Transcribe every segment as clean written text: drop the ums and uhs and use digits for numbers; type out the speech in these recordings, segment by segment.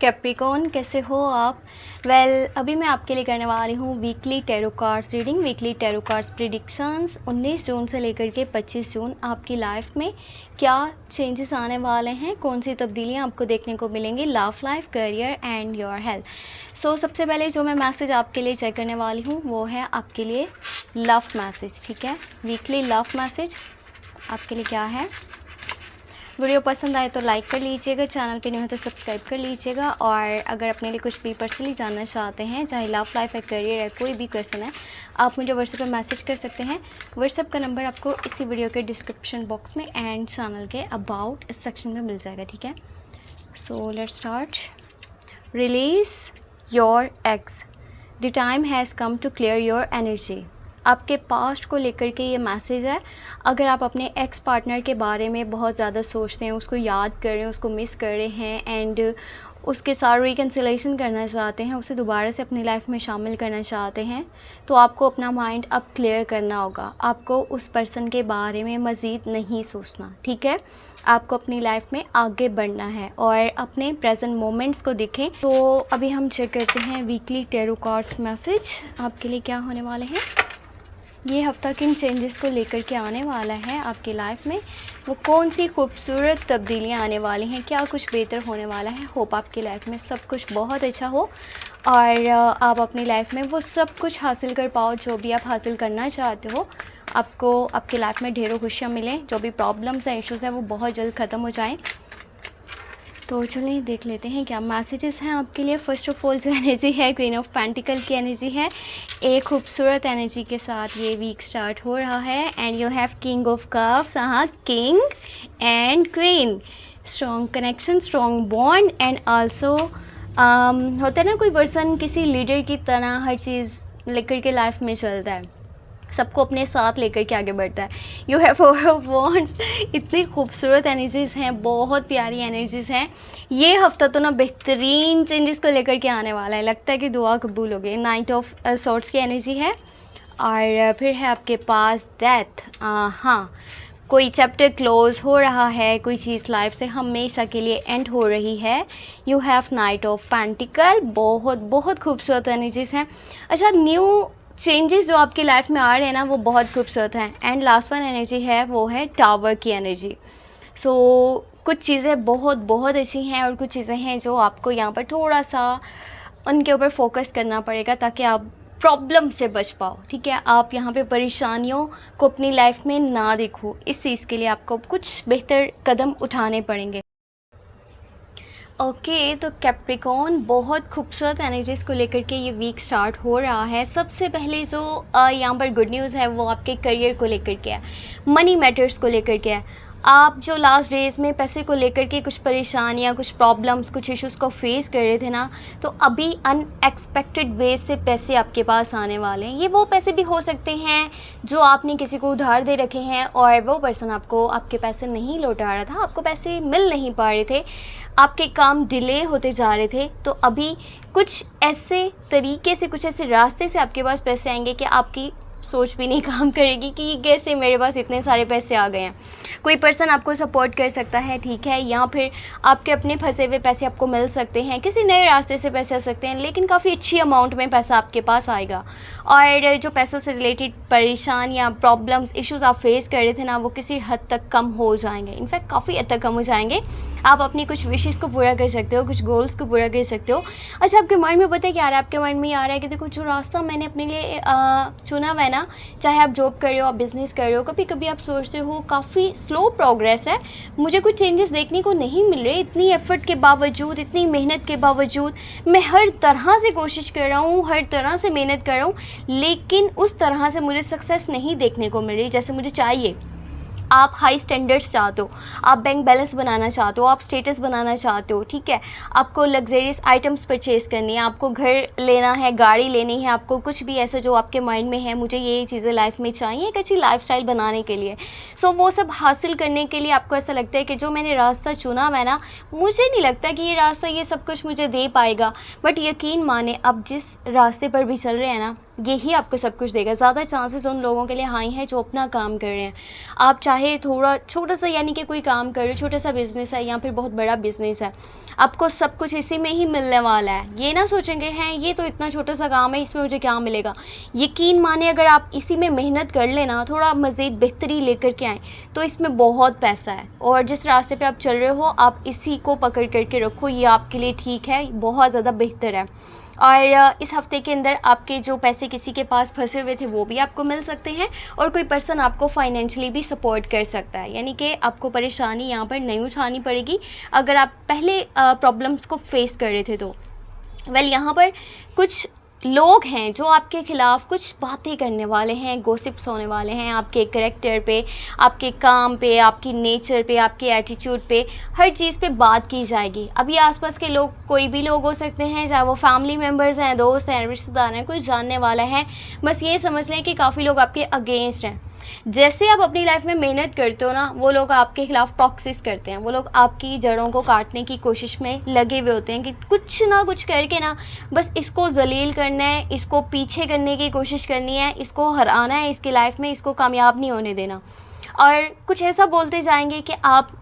Capricorn, कैसे हो आप? अभी मैं आपके लिए करने वाली हूँ weekly tarot cards reading, weekly tarot cards predictions. 19 जून से लेकर के 25 जून आपकी लाइफ में क्या चेंजेस आने वाले हैं, कौन सी तब्दीलियाँ आपको देखने को मिलेंगी, love life, career and your health. सबसे पहले जो मैं मैसेज आपके लिए चेक करने वाली हूँ वो है आपके लिए लव मैसेज। ठीक है, वीकली लव मैसेज आपके लिए क्या है। वीडियो पसंद आए तो लाइक कर लीजिएगा, चैनल पे नहीं हो तो सब्सक्राइब कर लीजिएगा। और अगर अपने लिए कुछ भी पर्सनली जानना चाहते हैं, चाहे लव लाइफ है, करियर है, कोई भी क्वेश्चन है, आप मुझे व्हाट्सएप पे मैसेज कर सकते हैं। व्हाट्सएप का नंबर आपको इसी वीडियो के डिस्क्रिप्शन बॉक्स में एंड चैनल के अबाउट इस सेक्शन में मिल जाएगा। ठीक है, so let's start. Release your ex, the time has come to clear your energy. आपके पास्ट को लेकर के ये मैसेज है। अगर आप अपने एक्स पार्टनर के बारे में बहुत ज़्यादा सोचते हैं, उसको याद कर रहे हैं, उसको मिस कर रहे हैं एंड उसके साथ रिकन्सिलेशन करना चाहते हैं, उसे दोबारा से अपनी लाइफ में शामिल करना चाहते हैं, तो आपको अपना माइंड अब क्लियर करना होगा। आपको उस पर्सन के बारे में मज़ीद नहीं सोचना। ठीक है, आपको अपनी लाइफ में आगे बढ़ना है और अपने प्रेजेंट मोमेंट्स को देखें। तो अभी हम चेक करते हैं वीकली टैरो कार्ड्स मैसेज आपके लिए क्या होने वाले हैं। ये हफ़्ता किन चेंजेस को लेकर के आने वाला है आपकी लाइफ में, वो कौन सी खूबसूरत तब्दीलियाँ आने वाली हैं, क्या कुछ बेहतर होने वाला है। होप आपकी लाइफ में सब कुछ बहुत अच्छा हो और आप अपनी लाइफ में वो सब कुछ हासिल कर पाओ जो भी आप हासिल करना चाहते हो। आपको आपकी लाइफ में ढेरों खुशियाँ मिलें, जो भी प्रॉब्लम्स हैं, इश्यूज़ हैं, वो बहुत जल्द ख़त्म हो जाएँ। तो चलिए देख लेते हैं क्या मैसेजेस हैं आपके लिए। फ़र्स्ट ऑफ ऑल जो एनर्जी है, क्वीन ऑफ पेंटिकल की एनर्जी है। एक खूबसूरत एनर्जी के साथ ये वीक स्टार्ट हो रहा है and you have king of cups. हाँ, king and queen, strong connection, strong bond and also होता है ना, कोई पर्सन किसी लीडर की तरह हर चीज़ लेकर के लाइफ में चलता है, सबको अपने साथ लेकर के आगे बढ़ता है। You have four of wands, इतनी खूबसूरत एनर्जीज़ हैं, बहुत प्यारी एनर्जीज़ हैं। ये हफ्ता तो ना बेहतरीन चेंजेस को लेकर के आने वाला है, लगता है कि दुआ कबूल हो गई। नाइट ऑफ सॉर्ड्स की एनर्जी है और फिर है आपके पास डेथ। हाँ, कोई चैप्टर क्लोज़ हो रहा है, कोई चीज़ लाइफ से हमेशा के लिए एंड हो रही है। You have night of pentacle, बहुत बहुत खूबसूरत एनर्जीज़ हैं। अच्छा, न्यू चेंजेस जो आपकी लाइफ में आ रहे हैं ना, वो बहुत खूबसूरत हैं। एंड लास्ट वन एनर्जी है वो है टावर की एनर्जी। कुछ चीज़ें बहुत बहुत अच्छी हैं और कुछ चीज़ें हैं जो आपको यहाँ पर थोड़ा सा उनके ऊपर फोकस करना पड़ेगा ताकि आप प्रॉब्लम से बच पाओ। ठीक है, आप यहाँ पे परेशानियों को अपनी लाइफ में ना देखो, इस चीज़ के लिए आपको कुछ बेहतर कदम उठाने पड़ेंगे। ओके, तो कैप्रिकॉर्न, बहुत खूबसूरत एनर्जीज़ को लेकर के ये वीक स्टार्ट हो रहा है। सबसे पहले जो यहाँ पर गुड न्यूज़ है वो आपके करियर को लेकर के है, मनी मैटर्स को लेकर के है। आप जो लास्ट डेज़ में पैसे को लेकर के कुछ परेशानियाँ, कुछ प्रॉब्लम्स, कुछ इश्यूज़ को फेस कर रहे थे ना, तो अभी अनएक्सपेक्टेड वे से पैसे आपके पास आने वाले हैं। ये वो पैसे भी हो सकते हैं जो आपने किसी को उधार दे रखे हैं और वो पर्सन आपको आपके पैसे नहीं लौटा रहा था, आपको पैसे मिल नहीं पा रहे थे, आपके काम डिले होते जा रहे थे। तो अभी कुछ ऐसे तरीके से, कुछ ऐसे रास्ते से आपके पास पैसे आएंगे कि आपकी सोच भी नहीं काम करेगी कि कैसे मेरे पास इतने सारे पैसे आ गए हैं। कोई पर्सन आपको सपोर्ट कर सकता है, ठीक है, या फिर आपके अपने फंसे हुए पैसे आपको मिल सकते हैं, किसी नए रास्ते से पैसे आ सकते हैं, लेकिन काफ़ी अच्छी अमाउंट में पैसा आपके पास आएगा। और जो पैसों से रिलेटेड परेशान या प्रॉब्लम्स, इश्यूज़ आप फेस कर रहे थे ना, वो किसी हद तक कम हो जाएंगे, इनफैक्ट काफ़ी हद तक कम हो जाएंगे। आप अपनी कुछ विशेज़ को पूरा कर सकते हो, कुछ गोल्स को पूरा कर सकते हो। अच्छा, आपके माइंड में पता है क्या आ रहा है? आपके माइंड में ये आ रहा है कि देखो, जो रास्ता मैंने अपने लिए चुना हुआ है ना, चाहे आप जॉब कर रहे हो, आप बिज़नेस कर रहे हो, कभी कभी आप सोचते हो काफ़ी स्लो प्रोग्रेस है, मुझे कुछ चेंजेस देखने को नहीं मिल रहे। इतनी एफर्ट के बावजूद, इतनी मेहनत के बावजूद मैं हर तरह से कोशिश कर रहा हूँ, हर तरह से मेहनत कर रहा हूँ, लेकिन उस तरह से मुझे सक्सेस नहीं देखने को मिल रही जैसे मुझे चाहिए। आप हाई स्टैंडर्ड्स चाहते हो, आप बैंक बैलेंस बनाना चाहते हो, आप स्टेटस बनाना चाहते हो, ठीक है, आपको लग्जरियस आइटम्स परचेज़ करनी है, आपको घर लेना है, गाड़ी लेनी है, आपको कुछ भी ऐसा जो आपके माइंड में है, मुझे ये चीज़ें लाइफ में चाहिए एक अच्छी लाइफस्टाइल बनाने के लिए। वो सब हासिल करने के लिए आपको ऐसा लगता है कि जो मैंने रास्ता चुना हुआ है ना, मुझे नहीं लगता कि ये रास्ता ये सब कुछ मुझे दे पाएगा। बट यकीन माने, अब जिस रास्ते पर भी चल रहे हैं ना, यही आपको सब कुछ देगा। ज़्यादा चांसेस उन लोगों के लिए हाई हैं जो अपना काम कर रहे हैं। आप चाहे थोड़ा छोटा सा यानी कि कोई काम करो, छोटा सा बिज़नेस है या फिर बहुत बड़ा बिज़नेस है, आपको सब कुछ इसी में ही मिलने वाला है। ये ना सोचेंगे हैं ये तो इतना छोटा सा काम है, इसमें मुझे क्या मिलेगा। यकीन माने अगर आप इसी में मेहनत कर लेना, थोड़ा मज़ीद बेहतरी लेकर के आएँ, तो इसमें बहुत पैसा है। और जिस रास्ते पे आप चल रहे हो आप इसी को पकड़ करके रखो, ये आपके लिए ठीक है, बहुत ज़्यादा बेहतर है। और इस हफ़्ते के अंदर आपके जो पैसे किसी के पास फंसे हुए थे वो भी आपको मिल सकते हैं, और कोई पर्सन आपको फाइनेंशियली भी सपोर्ट कर सकता है, यानी कि आपको परेशानी यहाँ पर नहीं उठानी पड़ेगी अगर आप पहले प्रॉब्लम्स को फेस कर रहे थे तो। यहाँ पर कुछ लोग हैं जो आपके ख़िलाफ़ कुछ बातें करने वाले हैं, गॉसिप्स होने वाले हैं आपके कैरेक्टर पे, आपके काम पे, आपकी नेचर पे, आपके एटीट्यूड पे, हर चीज़ पे बात की जाएगी। अभी आसपास के लोग कोई भी लोग हो सकते हैं, चाहे वो फैमिली मेम्बर्स हैं, दोस्त हैं, रिश्तेदार हैं, कोई जानने वाला है। बस ये समझ लें कि काफ़ी लोग आपके अगेंस्ट हैं। जैसे आप अपनी लाइफ में मेहनत करते हो ना, वो लोग आपके खिलाफ प्रॉक्सिस करते हैं, वो लोग आपकी जड़ों को काटने की कोशिश में लगे हुए होते हैं कि कुछ ना कुछ करके ना बस इसको जलील करना है, इसको पीछे करने की कोशिश करनी है, इसको हराना है इसकी लाइफ में, इसको कामयाब नहीं होने देना। और कुछ ऐसा बोलते जाएंगे कि आप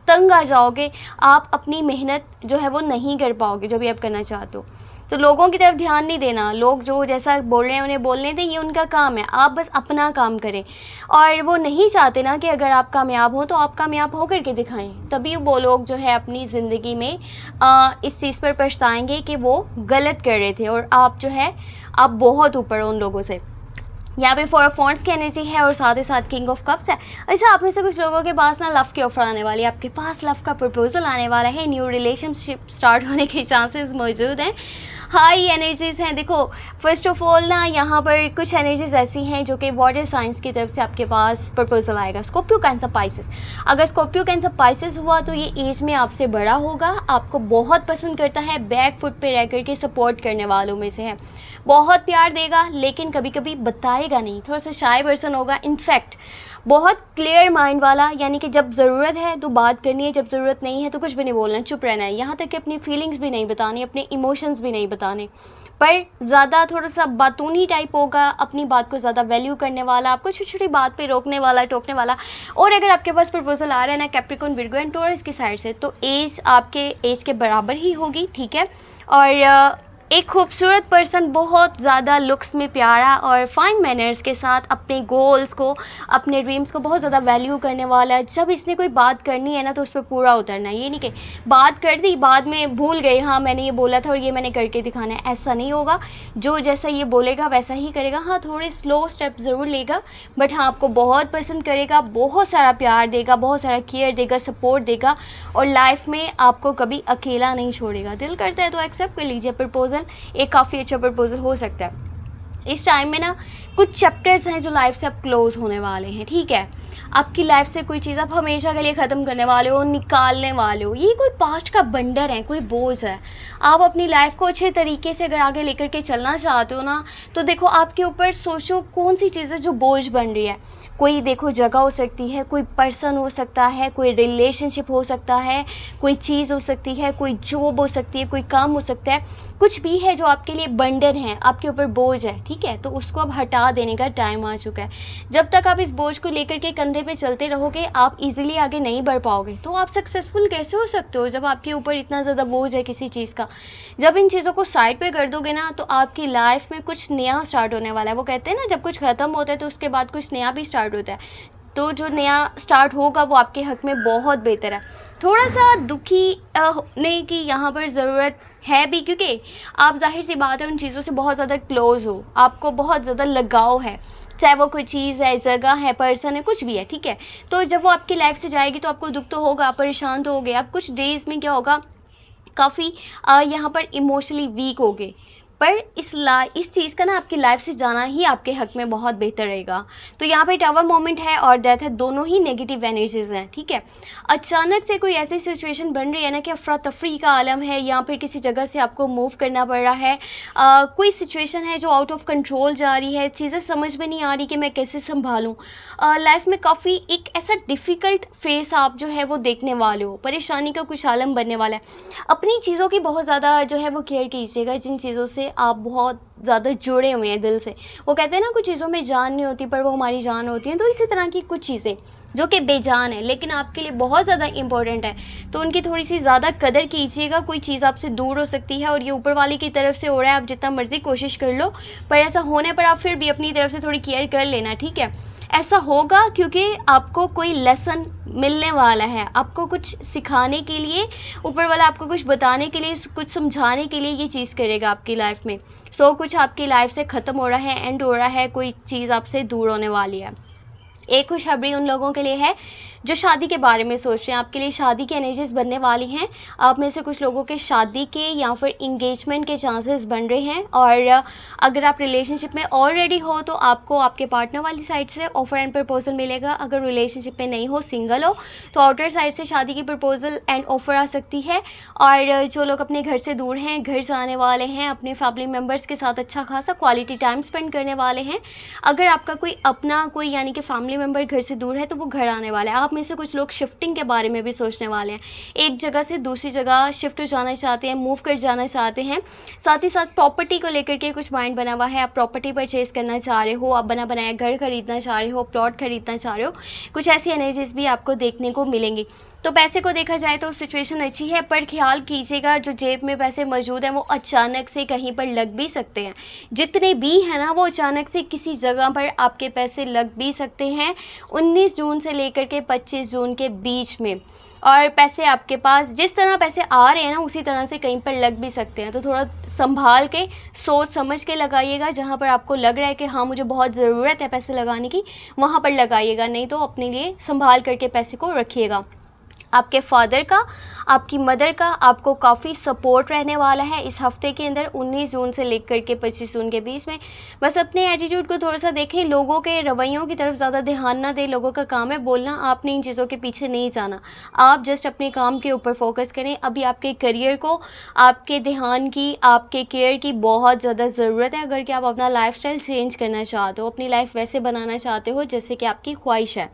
तंग आ जाओगे, आप अपनी मेहनत जो है वो नहीं कर पाओगे जो भी आप करना चाहते हो। तो लोगों की तरफ ध्यान नहीं देना, लोग जो जैसा बोल रहे हैं उन्हें बोलने दें, ये उनका काम है, आप बस अपना काम करें। और वो नहीं चाहते ना कि अगर आप कामयाब हो तो आप कामयाब हो करके दिखाएं, तभी वो लोग जो है अपनी ज़िंदगी में इस चीज़ पर पछताएंगे कि वो गलत कर रहे थे और आप जो है आप बहुत ऊपर हो उन लोगों से। यहाँ पे 4 ऑफ वांड्स की एनर्जी है और साथ ही साथ किंग ऑफ कप्स है। अच्छा, आप में से कुछ लोगों के पास ना लव की ऑफर आने वाली है, आपके पास लव का प्रपोजल आने वाला है, न्यू रिलेशनशिप स्टार्ट होने के चांसेस मौजूद हैं, हाई एनर्जीज़ हैं। देखो, फर्स्ट ऑफ ऑल ना यहाँ पर कुछ एनर्जीज़ ऐसी हैं जो कि वाटर साइंस की तरफ से आपके पास प्रपोजल आएगा। Scorpio, cancer, Pisces. अगर स्कॉर्पियो, कैंसर, पाइसेस हुआ तो ये एज में आपसे बड़ा होगा, आपको बहुत पसंद करता है, बैक फुट पे रह कर के सपोर्ट करने वालों में से है, बहुत प्यार देगा लेकिन कभी कभी बताएगा नहीं, थोड़ा सा शाय पर्सन होगा। इनफैक्ट बहुत क्लियर माइंड वाला, यानी कि जब ज़रूरत है तो बात करनी है, जब ज़रूरत नहीं है तो कुछ भी नहीं बोलना, चुप रहना है, यहाँ तक कि अपनी फीलिंग्स भी नहीं बतानी, अपने इमोशंस भी नहीं बताने। पर ज़्यादा थोड़ा सा बातूनी टाइप होगा, अपनी बात को ज़्यादा वैल्यू करने वाला, आपको छोटी छोटी बात पे रोकने वाला, टोकने वाला। और अगर आपके पास प्रपोजल आ रहा है ना कैप्रिकॉर्न, विर्गो एंड टॉरस की साइड से, तो एज आपके एज के बराबर ही होगी, ठीक है। और एक खूबसूरत पर्सन, बहुत ज़्यादा लुक्स में प्यारा और फाइन मैनर्स के साथ अपने गोल्स को, अपने ड्रीम्स को बहुत ज़्यादा वैल्यू करने वाला है। जब इसने कोई बात करनी है ना तो उस पर पूरा उतरना है, ये नहीं कि बात कर दी बाद में भूल गए, हाँ मैंने ये बोला था और ये मैंने करके दिखाना है, ऐसा नहीं होगा। जो जैसा ये बोलेगा वैसा ही करेगा, हाँ थोड़े स्लो स्टेप ज़रूर लेगा, बट हाँ आपको बहुत पसंद करेगा, बहुत सारा प्यार देगा, बहुत सारा केयर देगा, सपोर्ट देगा, और लाइफ में आपको कभी अकेला नहीं छोड़ेगा। दिल करता है तो एक्सेप्ट कर लीजिए प्रपोजल, एक काफ़ी अच्छा प्रपोजल हो सकता है। इस टाइम में ना कुछ चैप्टर्स हैं जो लाइफ से अब क्लोज होने वाले हैं, ठीक है। आपकी लाइफ से कोई चीज़ आप हमेशा के लिए ख़त्म करने वाले हो, निकालने वाले हो, ये कोई पास्ट का बंडर है, कोई बोझ है। आप अपनी लाइफ को अच्छे तरीके से अगर आगे लेकर के चलना चाहते हो ना, तो देखो आपके ऊपर सोचो कौन सी चीज़ है जो बोझ बन रही है। कोई देखो जगह हो सकती है, कोई पर्सन हो सकता है, कोई रिलेशनशिप हो सकता है, कोई चीज़ हो सकती है, कोई जॉब हो सकती है, कोई काम हो सकता है, कुछ भी है जो आपके लिए बंडन है, आपके ऊपर बोझ है, ठीक है। तो उसको अब हटा देने का टाइम आ चुका है। जब तक आप इस बोझ को लेकर के कंधे पे चलते रहोगे, आप इजीली आगे नहीं बढ़ पाओगे। तो आप सक्सेसफुल कैसे हो सकते हो जब आपके ऊपर इतना ज़्यादा बोझ है किसी चीज़ का। जब इन चीज़ों को साइड पे कर दोगे ना, तो आपकी लाइफ में कुछ नया स्टार्ट होने वाला है। वो कहते हैं ना, जब कुछ ख़त्म होता है तो उसके बाद कुछ नया भी स्टार्ट होता है। तो जो नया स्टार्ट होगा वो आपके हक़ में बहुत बेहतर है। थोड़ा सा दुखी होने की यहाँ पर ज़रूरत है भी, क्योंकि आप जाहिर सी बात है उन चीज़ों से बहुत ज़्यादा क्लोज़ हो, आपको बहुत ज़्यादा लगाव है, चाहे वो कोई चीज़ है, जगह है, पर्सन है, कुछ भी है, ठीक है। तो जब वो आपकी लाइफ से जाएगी तो आपको दुख तो होगा, परेशान तो होगे आप। कुछ डेज़ में क्या होगा, काफ़ी यहाँ पर इमोशनली वीक होगे, पर इस चीज़ का ना आपकी लाइफ से जाना ही आपके हक़ में बहुत बेहतर रहेगा। तो यहाँ पे टावर मोमेंट है और डेथ है, दोनों ही नेगेटिव एनर्जीज़ हैं, ठीक है। अचानक से कोई ऐसी सिचुएशन बन रही है ना कि अफरा तफरी का आलम है, या फिर किसी जगह से आपको मूव करना पड़ रहा है, कोई सिचुएशन है जो आउट ऑफ कंट्रोल जा रही है, चीज़ें समझ में नहीं आ रही कि मैं कैसे संभालूँ। लाइफ में काफ़ी एक ऐसा डिफ़िकल्ट फेस आप जो है वो देखने वाले हो, परेशानी का कुछ आलम बनने वाला है। अपनी चीज़ों की बहुत ज़्यादा जो है वो केयर कीजिएगा, जिन चीज़ों से आप बहुत ज़्यादा जुड़े हुए हैं दिल से। वो कहते हैं ना, कुछ चीज़ों में जान नहीं होती पर वो हमारी जान होती है, तो इसी तरह की कुछ चीज़ें जो कि बेजान है लेकिन आपके लिए बहुत ज़्यादा इम्पोर्टेंट है, तो उनकी थोड़ी सी ज़्यादा कदर कीजिएगा। कोई चीज़ आपसे दूर हो सकती है और ये ऊपर वाले की तरफ से हो रहा है, आप जितना मर्ज़ी कोशिश कर लो, पर ऐसा होने पर आप फिर भी अपनी तरफ से थोड़ी केयर कर लेना, ठीक है। ऐसा होगा क्योंकि आपको कोई लेसन मिलने वाला है, आपको कुछ सिखाने के लिए, ऊपर वाला आपको कुछ बताने के लिए, कुछ समझाने के लिए ये चीज़ करेगा आपकी लाइफ में। कुछ आपकी लाइफ से ख़त्म हो रहा है, एंड हो रहा है, कोई चीज़ आपसे दूर होने वाली है। एक खुशखबरी उन लोगों के लिए है जो शादी के बारे में सोच रहे हैं। आपके लिए शादी की एनर्जीज बनने वाली हैं। आप में से कुछ लोगों के शादी के या फिर इंगेजमेंट के चांसेस बन रहे हैं, और अगर आप रिलेशनशिप में ऑलरेडी हो तो आपको आपके पार्टनर वाली साइड से ऑफर एंड प्रपोजल मिलेगा। अगर रिलेशनशिप में नहीं हो, सिंगल हो, तो आउटर साइड से शादी की प्रपोजल एंड ऑफर आ सकती है। और जो लोग अपने घर से दूर हैं, घर जाने वाले हैं, अपने फैमिली मेम्बर्स के साथ अच्छा खासा क्वालिटी टाइम स्पेंड करने वाले हैं। अगर आपका कोई अपना कोई यानी कि फैमिली मेम्बर घर से दूर है तो वो घर आने वाला है। आप में से कुछ लोग शिफ्टिंग के बारे में भी सोचने वाले हैं, एक जगह से दूसरी जगह शिफ्ट हो जाना चाहते हैं, मूव कर जाना चाहते हैं। साथ ही साथ प्रॉपर्टी को लेकर के कुछ माइंड बना हुआ है, आप प्रॉपर्टी परचेज करना चाह रहे हो, आप बना बनाया घर खरीदना चाह रहे हो, प्लॉट खरीदना चाह रहे हो। कुछ ऐसी एनर्जीज भी आपको देखने को मिलेंगी। तो पैसे को देखा जाए तो सिचुएशन अच्छी है, पर ख्याल कीजिएगा जो जेब में पैसे मौजूद हैं वो अचानक से कहीं पर लग भी सकते हैं। जितने भी हैं ना, वो अचानक से किसी जगह पर आपके पैसे लग भी सकते हैं 19 जून से लेकर के 25 जून के बीच में। और पैसे आपके पास जिस तरह पैसे आ रहे हैं ना, उसी तरह से कहीं पर लग भी सकते हैं। तो थोड़ा संभाल के, सोच समझ के लगाइएगा। जहाँ पर आपको लग रहा है कि हाँ मुझे बहुत ज़रूरत है पैसे लगाने की, वहाँ पर लगाइएगा, नहीं तो अपने लिए संभाल करके पैसे को रखिएगा। आपके फादर का, आपकी मदर का आपको काफ़ी सपोर्ट रहने वाला है इस हफ्ते के अंदर 19 जून से लेकर के 25 जून के बीच में। बस अपने एटीट्यूड को थोड़ा सा देखें, लोगों के रवैयों की तरफ ज़्यादा ध्यान ना दें। लोगों का काम है बोलना, आपने इन चीज़ों के पीछे नहीं जाना। आप जस्ट अपने काम के ऊपर फोकस करें। अभी आपके करियर को, आपके ध्यान की, आपके केयर की बहुत ज़्यादा ज़रूरत है। अगर कि आप अपना लाइफस्टाइल चेंज करना चाहते हो, अपनी लाइफ वैसे बनाना चाहते हो जैसे कि आपकी ख्वाहिश है।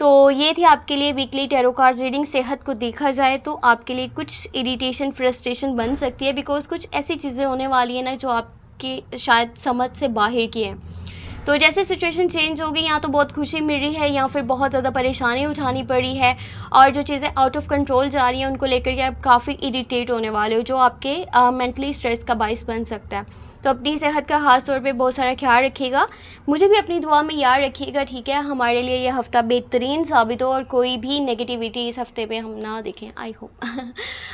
तो ये थी आपके लिए वीकली टैरो कार्ड्स रीडिंग। सेहत को देखा जाए तो आपके लिए कुछ इरिटेशन, फ्रस्ट्रेशन बन सकती है, बिकॉज कुछ ऐसी चीज़ें होने वाली है ना जो आपकी शायद समझ से बाहर की है। तो जैसे सिचुएशन चेंज हो गई, या तो बहुत खुशी मिल रही है या फिर बहुत ज़्यादा परेशानी उठानी पड़ी है, और जो चीज़ें आउट ऑफ कंट्रोल जा रही हैं उनको लेकर के आप काफ़ी इरिटेट होने वाले हो, जो आपके मेंटली स्ट्रेस का बाइस बन सकता है। तो अपनी सेहत का खास तौर पे बहुत सारा ख्याल रखिएगा। मुझे भी अपनी दुआ में याद रखिएगा, ठीक है। हमारे लिए ये हफ़्ता बेहतरीन साबित हो और कोई भी नेगेटिविटी इस हफ्ते पे हम ना देखें, आई होप।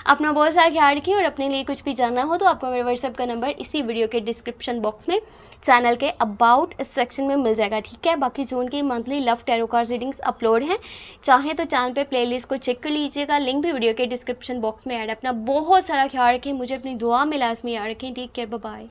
अपना बहुत सारा ख्याल रखिए, और अपने लिए कुछ भी जानना हो तो आपको मेरे व्हाट्सएप का नंबर इसी वीडियो के डिस्क्रिप्शन बॉक्स में चैनल के अबाउट सेक्शन में मिल जाएगा, ठीक है। बाकी जून की monthly love tarot card readings upload हैं, चाहें तो चैनल पे प्लेलिस्ट को चेक कर लीजिएगा, लिंक भी वीडियो के डिस्क्रिप्शन बॉक्स में ऐड है। अपना बहुत सारा ख्याल रखें, मुझे अपनी दुआ में लाजमी याद रखें। Take care, bye bye.